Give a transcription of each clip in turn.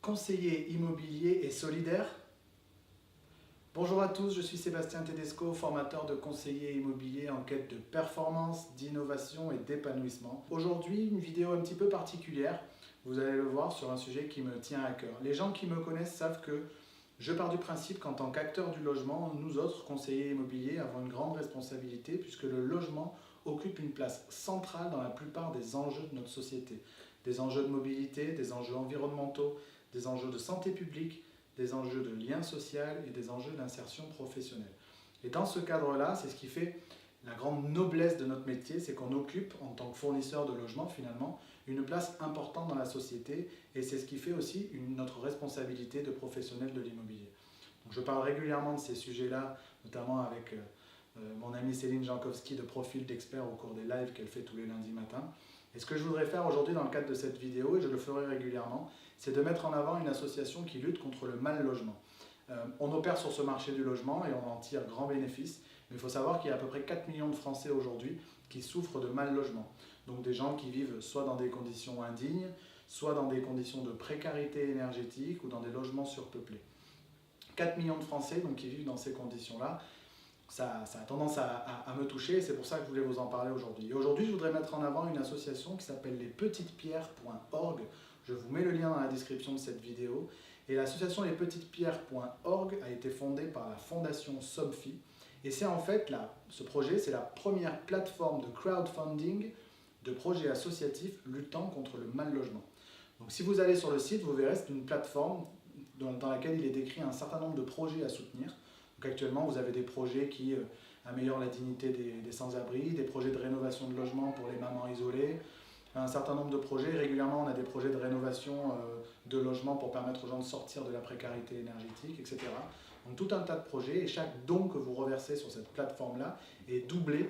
conseiller immobilier et solidaire. Bonjour à tous, je suis Sébastien Tedesco, formateur de conseiller immobilier en quête de performance, d'innovation et d'épanouissement. Aujourd'hui, une vidéo un petit peu particulière, vous allez le voir, sur un sujet qui me tient à cœur. Les gens qui me connaissent savent que je pars du principe qu'en tant qu'acteurs du logement, nous autres, conseillers immobiliers, avons une grande responsabilité puisque le logement occupe une place centrale dans la plupart des enjeux de notre société. Des enjeux de mobilité, des enjeux environnementaux, des enjeux de santé publique, des enjeux de lien social et des enjeux d'insertion professionnelle. Et dans ce cadre-là, c'est ce qui fait la grande noblesse de notre métier, c'est qu'on occupe, en tant que fournisseur de logement finalement, une place importante dans la société et c'est ce qui fait aussi notre responsabilité de professionnel de l'immobilier. Je parle régulièrement de ces sujets-là, notamment avec mon amie Céline Jankowski de Profil d'Expert au cours des lives qu'elle fait tous les lundis matins. Et ce que je voudrais faire aujourd'hui dans le cadre de cette vidéo, et je le ferai régulièrement, c'est de mettre en avant une association qui lutte contre le mal logement. On opère sur ce marché du logement et on en tire grand bénéfice, mais il faut savoir qu'il y a à peu près 4 millions de Français aujourd'hui qui souffrent de mal logement. Donc des gens qui vivent soit dans des conditions indignes, soit dans des conditions de précarité énergétique ou dans des logements surpeuplés. 4 millions de Français donc, qui vivent dans ces conditions-là. Ça a tendance à me toucher et c'est pour ça que je voulais vous en parler aujourd'hui. Et aujourd'hui, je voudrais mettre en avant une association qui s'appelle lespetitespierres.org. Je vous mets le lien dans la description de cette vidéo. Et l'association lespetitespierres.org a été fondée par la fondation Somfy. Et c'est en fait, ce projet, c'est la première plateforme de crowdfunding de projets associatifs luttant contre le mal logement. Donc si vous allez sur le site, vous verrez, c'est une plateforme dans laquelle il est décrit un certain nombre de projets à soutenir. Donc actuellement, vous avez des projets qui améliorent la dignité des sans-abri, des projets de rénovation de logements pour les mamans isolées, un certain nombre de projets. Régulièrement, on a des projets de rénovation de logements pour permettre aux gens de sortir de la précarité énergétique, etc. Donc tout un tas de projets et chaque don que vous reversez sur cette plateforme-là est doublé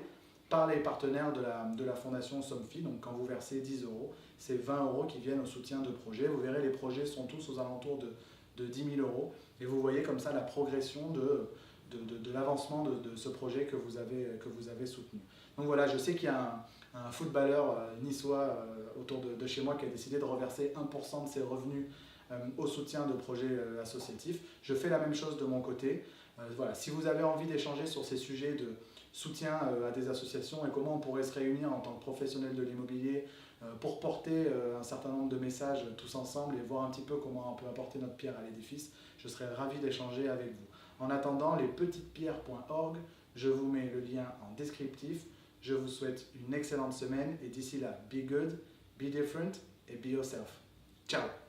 par les partenaires de la fondation Somfy. Donc quand vous versez 10 €, c'est 20 € qui viennent au soutien de projets. Vous verrez, les projets sont tous aux alentours de 10 000 € et vous voyez comme ça la progression de l'avancement de ce projet que vous avez soutenu. Donc voilà, je sais qu'il y a un footballeur niçois autour de chez moi qui a décidé de reverser 1% de ses revenus au soutien de projets associatifs. Je fais la même chose de mon côté. Voilà, si vous avez envie d'échanger sur ces sujets de soutien à des associations et comment on pourrait se réunir en tant que professionnel de l'immobilier pour porter un certain nombre de messages tous ensemble et voir un petit peu comment on peut apporter notre pierre à l'édifice, je serais ravi d'échanger avec vous. En attendant, lespetitespierres.org, je vous mets le lien en descriptif. Je vous souhaite une excellente semaine et d'ici là, be good, be different et be yourself. Ciao!